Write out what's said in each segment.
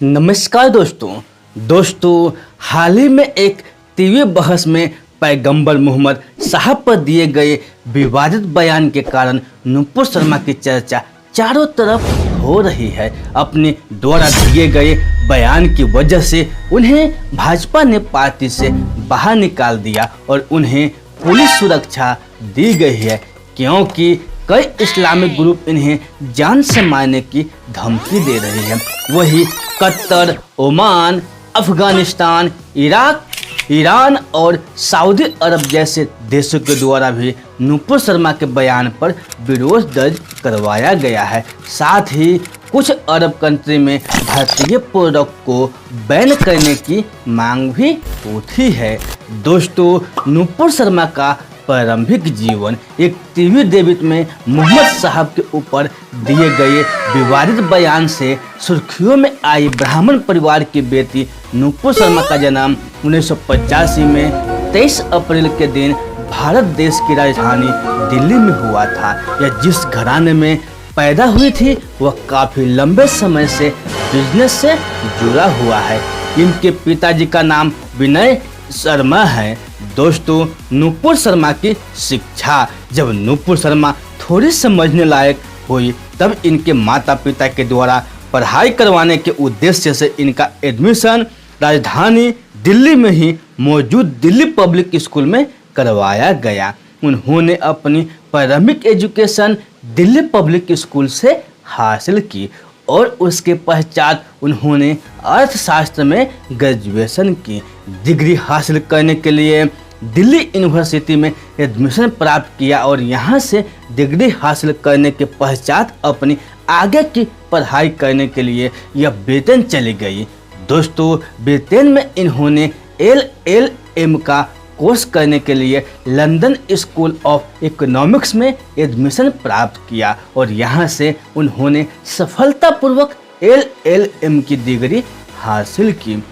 नमस्कार दोस्तों हाल ही में एक टीवी बहस में पैगंबर मोहम्मद साहब पर दिए गए विवादित बयान के कारण नुपुर शर्मा की चर्चा चारों तरफ हो रही है। अपने द्वारा दिए गए बयान की वजह से उन्हें भाजपा ने पार्टी से बाहर निकाल दिया और उन्हें पुलिस सुरक्षा दी गई है, क्योंकि कई इस्लामिक ग्रुप इन्हें जान से मारने की धमकी दे रहे हैं। वही Qatar, Oman, Afghanistan, Iraq, Iran और सऊदी अरब जैसे देशों के द्वारा भी नुपुर शर्मा के बयान पर विरोध दर्ज करवाया गया है। साथ ही कुछ अरब कंट्री में भारतीय प्रोडक्ट को बैन करने की मांग भी उठी है। दोस्तों, नुपुर शर्मा का प्रारंभिक जीवन एक टीवी डिबेट में मोहम्मद साहब के ऊपर दिए गए विवादित बयान से सुर्खियों में आई। ब्राह्मण परिवार की बेटी नुपुर शर्मा का जन्म 1985 में 23 अप्रैल के दिन भारत देश की राजधानी दिल्ली में हुआ था। यह जिस घराने में पैदा हुई थी वह काफी लंबे समय से बिजनेस से जुड़ा हुआ है। इनके पिताजी का नाम विनय शर्मा है। दोस्तों, नुपुर शर्मा की शिक्षा। जब नुपुर शर्मा थोड़ी समझने लायक हुई तब इनके माता पिता के द्वारा पढ़ाई करवाने के उद्देश्य से इनका एडमिशन राजधानी दिल्ली में ही मौजूद दिल्ली पब्लिक स्कूल में करवाया गया। उन्होंने अपनी प्रारंभिक एजुकेशन दिल्ली पब्लिक स्कूल से हासिल की और उसके पश्चात उन्होंने अर्थशास्त्र में ग्रेजुएशन की। डिग्री हासिल करने के लिए दिल्ली यूनिवर्सिटी में एडमिशन प्राप्त किया और यहाँ से डिग्री हासिल करने के पश्चात अपनी आगे की पढ़ाई करने के लिए यह ब्रिटेन चली गई। दोस्तों, ब्रिटेन में इन्होंने LLM का कोर्स करने के लिए लंदन स्कूल ऑफ इकोनॉमिक्स में एडमिशन प्राप्त किया और यहाँ से उन्होंने सफलतापूर्वक LLM की डिग्री हासिल की।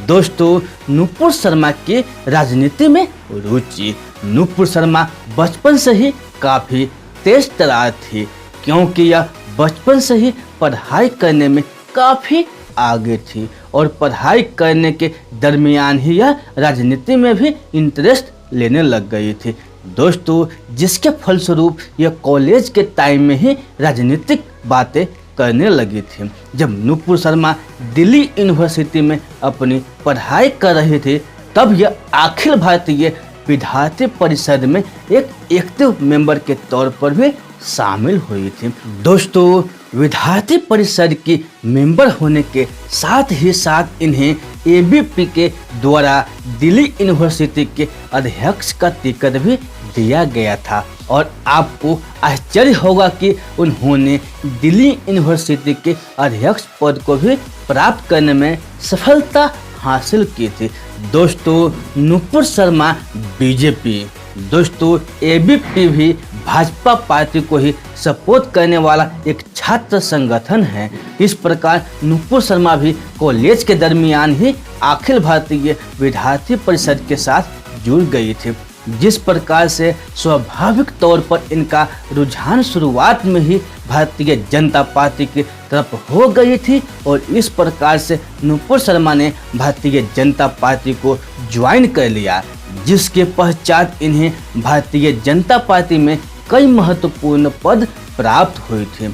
दोस्तों, नुपुर शर्मा की राजनीति में रुचि। नुपुर शर्मा बचपन से ही काफ़ी तेज तर्रार थी, क्योंकि यह बचपन से ही पढ़ाई करने में काफ़ी आगे थी और पढ़ाई करने के दरमियान ही यह राजनीति में भी इंटरेस्ट लेने लग गई थी। दोस्तों, जिसके फलस्वरूप यह कॉलेज के टाइम में ही राजनीतिक बातें करने लगी थी। जब नुपुर शर्मा दिल्ली यूनिवर्सिटी में अपनी पढ़ाई कर रहे थे तब यह अखिल भारतीय विद्यार्थी परिषद में एक एक्टिव मेंबर के तौर पर भी शामिल हुई थी। दोस्तों, विद्यार्थी परिषद की मेंबर होने के साथ ही साथ इन्हें ABP के द्वारा दिल्ली यूनिवर्सिटी के अध्यक्ष का टिकट भी दिया गया था और आपको आश्चर्य होगा कि उन्होंने दिल्ली यूनिवर्सिटी के अध्यक्ष पद को भी प्राप्त करने में सफलता हासिल की थी। दोस्तों, नुपुर शर्मा बीजेपी। दोस्तों, ABP भी भाजपा पार्टी को ही सपोर्ट करने वाला एक छात्र संगठन है। इस प्रकार नुपुर शर्मा भी कॉलेज के दरमियान ही अखिल भारतीय विद्यार्थी परिषद के साथ जुड़ गई थी। जिस प्रकार से स्वाभाविक तौर पर इनका रुझान शुरुआत में ही भारतीय जनता पार्टी की तरफ हो गई थी और इस प्रकार से नुपुर शर्मा ने भारतीय जनता पार्टी को ज्वाइन कर लिया, जिसके पश्चात इन्हें भारतीय जनता पार्टी में कई महत्वपूर्ण पद प्राप्त हुए थे।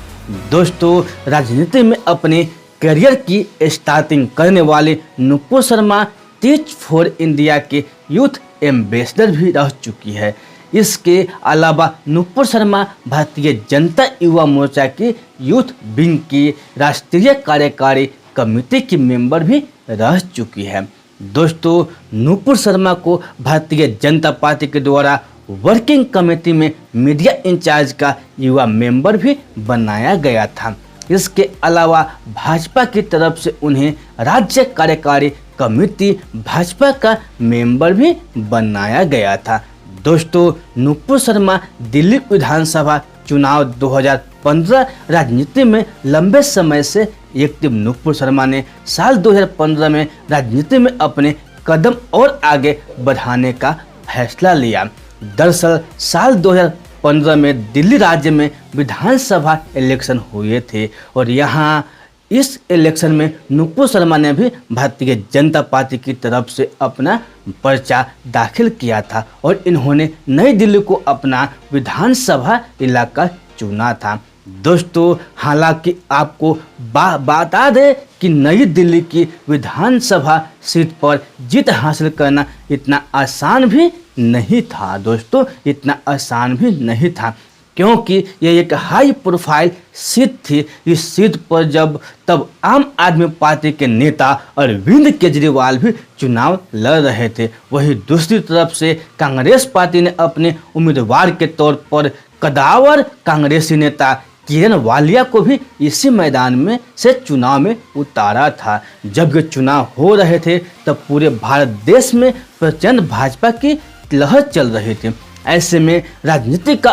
दोस्तों, राजनीति में अपने करियर की स्टार्टिंग करने वाले Nupur Sharma teach for India के यूथ एम्बेसडर भी रह चुकी है। इसके अलावा नुपुर शर्मा भारतीय जनता युवा मोर्चा की यूथ विंग की राष्ट्रीय कार्यकारी कमेटी की मेंबर भी रह चुकी है। दोस्तों, नुपुर शर्मा को भारतीय जनता पार्टी के द्वारा वर्किंग कमेटी में मीडिया इंचार्ज का युवा मेंबर भी बनाया गया था। इसके अलावा भाजपा की तरफ से उन्हें राज्य कार्यकारी कमेटी भाजपा का मेंबर भी बनाया गया था। दोस्तों, नुपुर शर्मा दिल्ली विधानसभा चुनाव 2015 राजनीति में लंबे समय से एक्टिव। नुपुर शर्मा ने साल 2015 में राजनीति में अपने कदम और आगे बढ़ाने का फैसला लिया। दरअसल साल 2015 में दिल्ली राज्य में विधानसभा इलेक्शन हुए थे और यहाँ इस इलेक्शन में नुपुर शर्मा ने भी भारतीय जनता पार्टी की तरफ से अपना पर्चा दाखिल किया था और इन्होंने नई दिल्ली को अपना विधानसभा इलाका चुना था। दोस्तों, हालांकि आपको बता दें कि नई दिल्ली की विधानसभा सीट पर जीत हासिल करना इतना आसान भी नहीं था। दोस्तों, इतना आसान भी नहीं था, क्योंकि यह एक हाई प्रोफाइल सीट थी। इस सीट पर तब आम आदमी पार्टी के नेता अरविंद केजरीवाल भी चुनाव लड़ रहे थे। वहीं दूसरी तरफ से कांग्रेस पार्टी ने अपने उम्मीदवार के तौर पर कदावर कांग्रेसी नेता किरण वालिया को भी इसी मैदान में से चुनाव में उतारा था। जब ये चुनाव हो रहे थे तब पूरे भारत देश में प्रचंड भाजपा की लहर चल रही थी। ऐसे में राजनीति का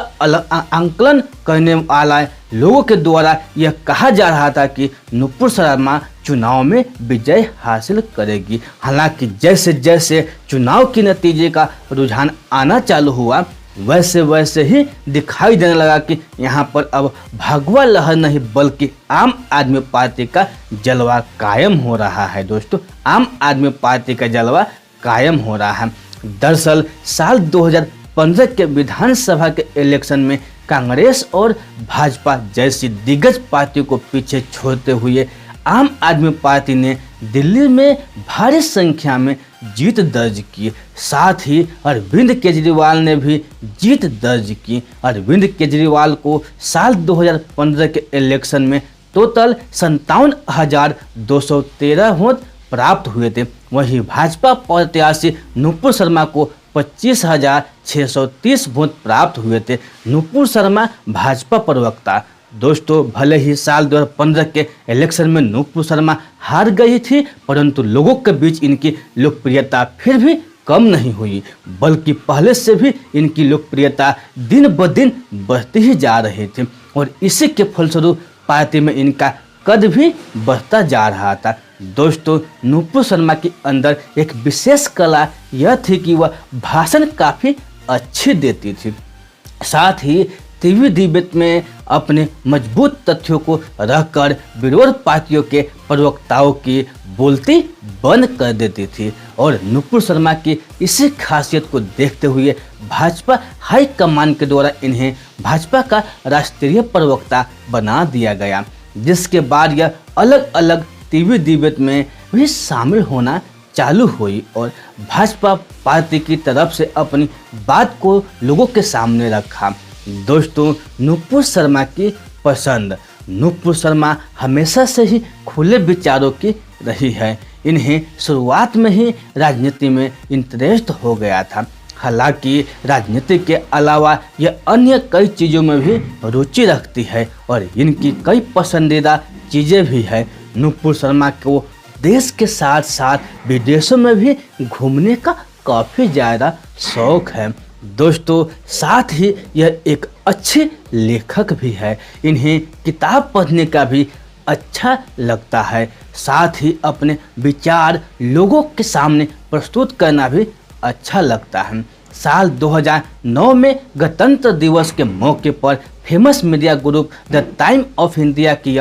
आंकलन करने वाला लोगों के द्वारा यह कहा जा रहा था कि नुपुर शर्मा चुनाव में विजय हासिल करेगी। हालांकि जैसे जैसे चुनाव के नतीजे का रुझान आना चालू हुआ, वैसे वैसे ही दिखाई देने लगा कि यहाँ पर अब भगवा लहर नहीं बल्कि आम आदमी पार्टी का जलवा कायम हो रहा है। दोस्तों, आम आदमी पार्टी का जलवा कायम हो रहा है। दरअसल साल 2015 के विधानसभा के इलेक्शन में कांग्रेस और भाजपा जैसी दिग्गज पार्टी को पीछे छोड़ते हुए आम आदमी पार्टी ने दिल्ली में भारी संख्या में जीत दर्ज की। साथ ही अरविंद केजरीवाल ने भी जीत दर्ज की। अरविंद केजरीवाल को साल 2015 के इलेक्शन में टोटल 57,213 वोट प्राप्त हुए थे। वहीं भाजपा प्रत्याशी नुपुर शर्मा को 25,630 वोट प्राप्त हुए थे। नुपुर शर्मा भाजपा प्रवक्ता। दोस्तों, भले ही साल 2015 के इलेक्शन में नुपुर शर्मा हार गई थी, परंतु लोगों के बीच इनकी लोकप्रियता फिर भी कम नहीं हुई, बल्कि पहले से भी इनकी लोकप्रियता दिन ब दिन बढ़ती ही जा रही थी और इसी के फलस्वरूप पार्टी में इनका कद भी बढ़ता जा रहा था। दोस्तों, नुपुर शर्मा के अंदर एक विशेष कला यह थी कि वह भाषण काफ़ी अच्छी देती थी। साथ ही टीवी डिबेट में अपने मजबूत तथ्यों को रखकर विरोध पार्टियों के प्रवक्ताओं की बोलती बंद कर देती थी और नुपुर शर्मा की इसी खासियत को देखते हुए भाजपा हाईकमान के द्वारा इन्हें भाजपा का राष्ट्रीय प्रवक्ता बना दिया गया, जिसके बाद यह अलग अलग टीवी डिबेट में भी शामिल होना चालू हुई और भाजपा पार्टी की तरफ से अपनी बात को लोगों के सामने रखा। दोस्तों, नुपुर शर्मा की पसंद। नुपुर शर्मा हमेशा से ही खुले विचारों की रही है। इन्हें शुरुआत में ही राजनीति में इंटरेस्ट हो गया था। हालांकि राजनीति के अलावा यह अन्य कई चीज़ों में भी रुचि रखती है और इनकी कई पसंदीदा चीज़ें भी है। नुपुर शर्मा को देश के साथ साथ विदेशों में भी घूमने का काफ़ी ज़्यादा शौक है। दोस्तों, साथ ही यह एक अच्छे लेखक भी है। इन्हें किताब पढ़ने का भी अच्छा लगता है। साथ ही अपने विचार लोगों के सामने प्रस्तुत करना भी अच्छा लगता है। साल 2009 में गणतंत्र दिवस के मौके पर famous media group the time of India की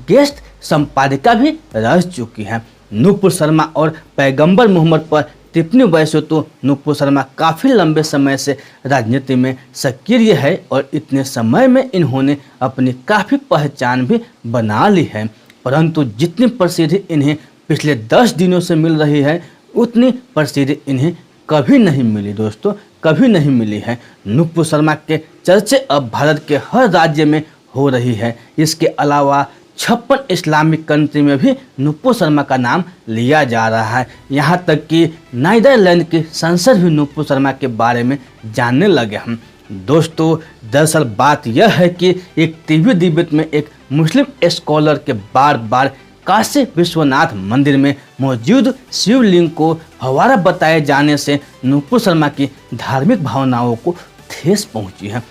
गेस्ट संपादिका भी रह चुकी हैं। नुपुर शर्मा और पैगंबर मोहम्मद पर टिप्पणी। वैसे तो नुपुर शर्मा काफ़ी लंबे समय से राजनीति में सक्रिय है और इतने समय में इन्होंने अपनी काफ़ी पहचान भी बना ली है, परंतु जितनी प्रसिद्धि इन्हें पिछले 10 दिनों से मिल रही है उतनी प्रसिद्धि इन्हें कभी नहीं मिली। दोस्तों, कभी नहीं मिली है। नुपुर शर्मा के चर्चे अब भारत के हर राज्य में हो रही है। इसके अलावा 56 इस्लामिक कंट्री में भी नुपुर शर्मा का नाम लिया जा रहा है। यहाँ तक कि नीदरलैंड की संसद भी नुपुर शर्मा के बारे में जानने लगे हम। दोस्तों, दरअसल बात यह है कि एक टीवी डिबेट में एक मुस्लिम स्कॉलर के बार बार काशी विश्वनाथ मंदिर में मौजूद शिवलिंग को फव्वारा बताए जाने से नुपुर शर्मा की धार्मिक भावनाओं को ठेस पहुंची है,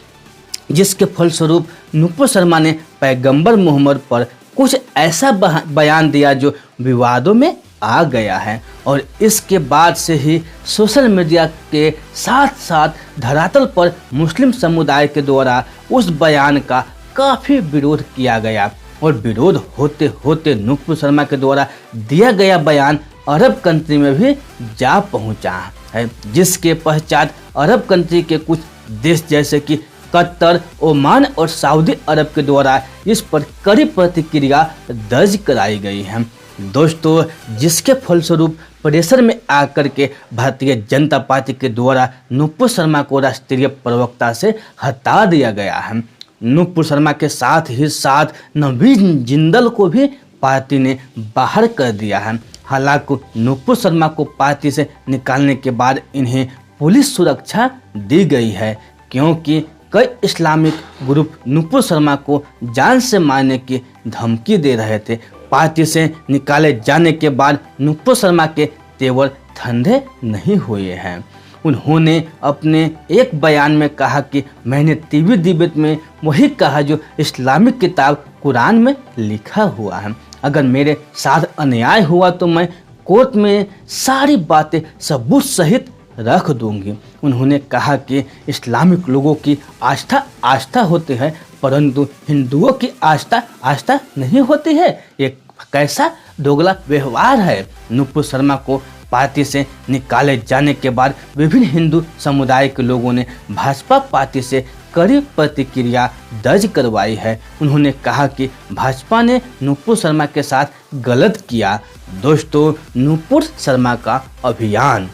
जिसके फलस्वरूप नुपुर शर्मा ने पैगंबर मोहम्मद पर कुछ ऐसा बयान दिया जो विवादों में आ गया है और इसके बाद से ही सोशल मीडिया के साथ साथ धरातल पर मुस्लिम समुदाय के द्वारा उस बयान का काफ़ी विरोध किया गया। और विरोध होते होते नूपुर शर्मा के द्वारा दिया गया बयान अरब कंट्री में भी जा पहुंचा है, जिसके पश्चात अरब कंट्री के कुछ देश जैसे कि कतर, ओमान और सऊदी अरब के द्वारा इस पर कड़ी प्रतिक्रिया दर्ज कराई गई है दोस्तों, जिसके फलस्वरूप प्रेशर में आकर के भारतीय जनता पार्टी के द्वारा नूपुर शर्मा को राष्ट्रीय प्रवक्ता से हटा दिया गया है। नूपुर शर्मा के साथ ही साथ नवीन जिंदल को भी पार्टी ने बाहर कर दिया है। हालांकि नूपुर शर्मा को पार्टी से निकालने के बाद इन्हें पुलिस सुरक्षा दी गई है, क्योंकि कई इस्लामिक ग्रुप नूपुर शर्मा को जान से मारने की धमकी दे रहे थे। पार्टी से निकाले जाने के बाद नूपुर शर्मा के तेवर ठंडे नहीं हुए हैं। उन्होंने अपने एक बयान में कहा कि मैंने टीवी डिबेट में वही कहा जो इस्लामिक किताब कुरान में लिखा हुआ है। अगर मेरे साथ अन्याय हुआ तो मैं कोर्ट में सारी बातें सबूत सहित रख दूंगी। उन्होंने कहा कि इस्लामिक लोगों की आस्था होती है, परंतु हिंदुओं की आस्था नहीं होती है। ये कैसा दोगला व्यवहार है। नूपुर शर्मा को पार्टी से निकाले जाने के बाद विभिन्न हिंदू समुदाय के लोगों ने भाजपा पार्टी से कड़ी प्रतिक्रिया दर्ज करवाई है। उन्होंने कहा कि भाजपा ने नूपुर शर्मा के साथ गलत किया। दोस्तों, नूपुर शर्मा का अभियान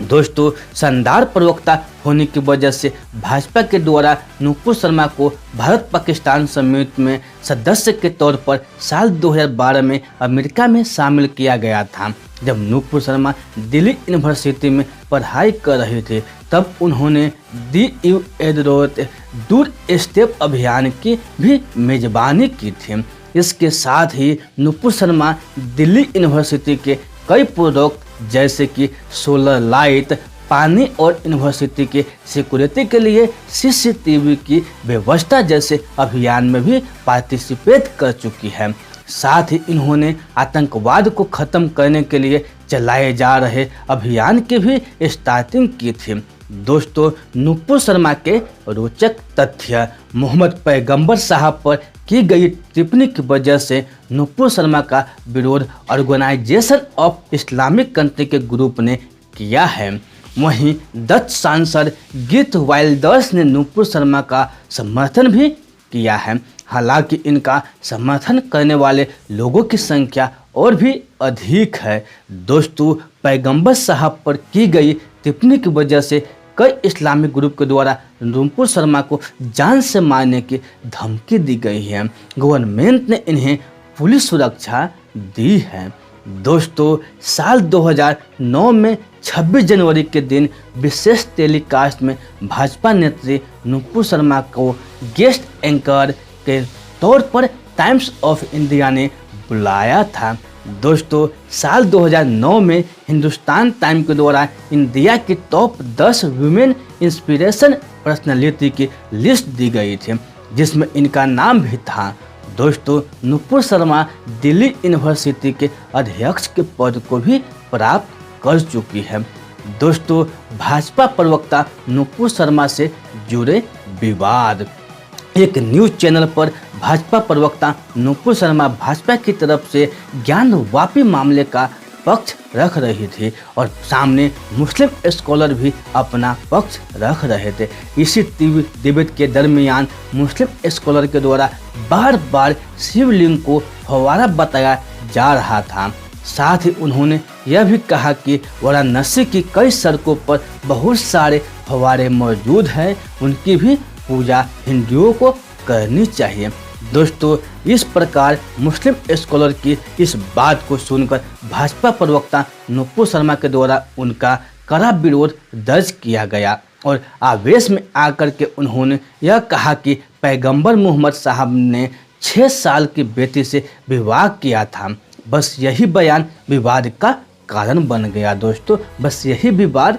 दोस्तों, शानदार प्रवक्ता होने की वजह से भाजपा के द्वारा नूपुर शर्मा को भारत पाकिस्तान समिति में सदस्य के तौर पर साल 2012 में अमेरिका में शामिल किया गया था। जब नूपुर शर्मा दिल्ली यूनिवर्सिटी में पढ़ाई कर रहे थे, तब उन्होंने दूर स्टेप अभियान की भी मेजबानी की थी। इसके साथ ही नूपुर शर्मा दिल्ली यूनिवर्सिटी के कई प्रोडक्ट जैसे कि सोलर लाइट, पानी और यूनिवर्सिटी के सिक्योरिटी के लिए सीसीटीवी की व्यवस्था जैसे अभियान में भी पार्टिसिपेट कर चुकी है। साथ ही इन्होंने आतंकवाद को खत्म करने के लिए चलाए जा रहे अभियान की भी स्टार्टिंग की थी। दोस्तों, नूपुर शर्मा के रोचक तथ्य। मोहम्मद पैगंबर साहब पर की गई टिप्पणी की वजह से नूपुर शर्मा का विरोध ऑर्गेनाइजेशन ऑफ इस्लामिक कंट्री के ग्रुप ने किया है। वहीं डच सांसद गीत वाइल्डर्स ने नूपुर शर्मा का समर्थन भी किया है। हालांकि इनका समर्थन करने वाले लोगों की संख्या और भी अधिक है। दोस्तों, पैगंबर साहब पर की गई टिप्पणी की वजह से कई इस्लामिक ग्रुप के द्वारा नूपुर शर्मा को जान से मारने की धमकी दी गई है। गवर्नमेंट ने इन्हें पुलिस सुरक्षा दी है। दोस्तों, साल 2009 में 26 जनवरी के दिन विशेष टेलीकास्ट में भाजपा नेत्री नूपुर शर्मा को गेस्ट एंकर के तौर पर टाइम्स ऑफ इंडिया ने बुलाया था। दोस्तों, साल 2009 में हिंदुस्तान टाइम के द्वारा इंडिया की टॉप 10 वुमेन इंस्पिरेशन पर्सनालिटी की लिस्ट दी गई थी, जिसमें इनका नाम भी था। दोस्तों, नूपुर शर्मा दिल्ली यूनिवर्सिटी के अध्यक्ष के पद को भी प्राप्त कर चुकी है। दोस्तों, भाजपा प्रवक्ता नूपुर शर्मा से जुड़े विवाद। एक न्यूज़ चैनल पर भाजपा प्रवक्ता नूपुर शर्मा भाजपा की तरफ से ज्ञानवापी मामले का पक्ष रख रही थी और सामने मुस्लिम स्कॉलर भी अपना पक्ष रख रहे थे। इसी टीवी डिबेट के दरमियान मुस्लिम स्कॉलर के द्वारा बार बार शिवलिंग को फव्वारा बताया जा रहा था। साथ ही उन्होंने यह भी कहा कि वाराणसी की कई सड़कों पर बहुत सारे फव्वारे मौजूद हैं, उनकी भी पूजा हिंदुओं को करनी चाहिए। दोस्तों, इस प्रकार मुस्लिम स्कॉलर की इस बात को सुनकर भाजपा प्रवक्ता नूपुर शर्मा के द्वारा उनका कड़ा विरोध दर्ज किया गया और आवेश में आकर के उन्होंने यह कहा कि पैगंबर मोहम्मद साहब ने 6 साल की बेटी से विवाह किया था। बस यही बयान विवाद का कारण बन गया। दोस्तों, बस यही विवाद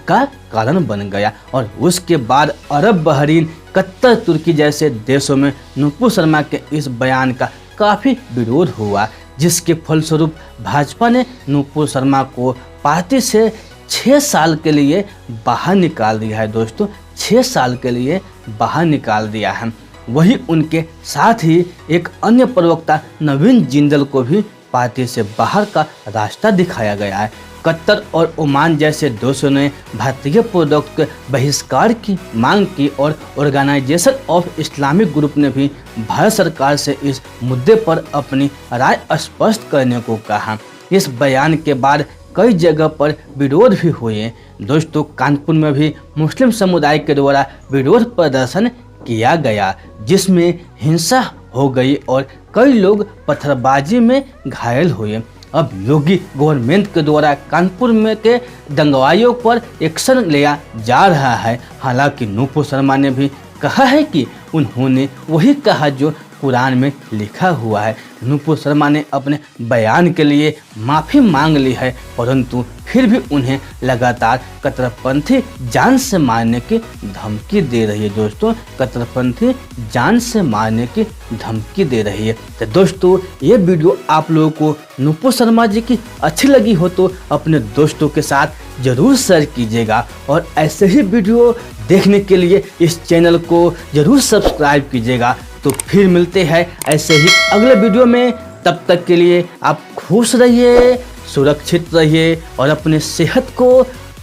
का कारण बन गया और उसके बाद अरब, बहरीन, कतर, तुर्की जैसे देशों में नूपुर शर्मा के इस बयान का काफ़ी विरोध हुआ, जिसके फलस्वरूप भाजपा ने नूपुर शर्मा को पार्टी से 6 साल के लिए बाहर निकाल दिया है। दोस्तों, 6 साल के लिए बाहर निकाल दिया है। वहीं उनके साथ ही एक अन्य प्रवक्ता नवीन जिंदल को भी पार्टी से बाहर का रास्ता दिखाया गया है। कतर और ओमान जैसे देशों ने भारतीय प्रोडक्ट के बहिष्कार की मांग की और ऑर्गेनाइजेशन ऑफ इस्लामिक ग्रुप ने भी भारत सरकार से इस मुद्दे पर अपनी राय स्पष्ट करने को कहा। इस बयान के बाद कई जगह पर विरोध भी हुए। दोस्तों, कानपुर में भी मुस्लिम समुदाय के द्वारा विरोध प्रदर्शन किया गया, जिसमें हिंसा हो गई और कई लोग पत्थरबाजी में घायल हुए। अब योगी गवर्नमेंट के द्वारा कानपुर में के दंगवाइयों पर एक्शन लिया जा रहा है। हालांकि नुपुर शर्मा ने भी कहा है कि उन्होंने वही कहा जो कुरान में लिखा हुआ है। नुपुर शर्मा ने अपने बयान के लिए माफ़ी मांग ली है, परंतु फिर भी उन्हें लगातार कट्टरपंथी जान से मारने की धमकी दे रही है। दोस्तों, कट्टरपंथी जान से मारने की धमकी दे रही है। तो दोस्तों, ये वीडियो आप लोगों को नुपुर शर्मा जी की अच्छी लगी हो तो अपने दोस्तों के साथ ज़रूर शेयर कीजिएगा और ऐसे ही वीडियो देखने के लिए इस चैनल को ज़रूर सब्सक्राइब कीजिएगा। तो फिर मिलते हैं ऐसे ही अगले वीडियो में। तब तक के लिए आप खुश रहिए, सुरक्षित रहिए और अपने सेहत को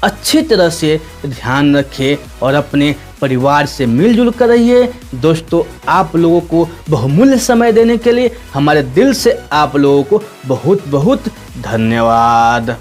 अच्छी तरह से ध्यान रखिए और अपने परिवार से मिलजुल कर रहिए। दोस्तों, आप लोगों को बहुमूल्य समय देने के लिए हमारे दिल से आप लोगों को बहुत बहुत धन्यवाद।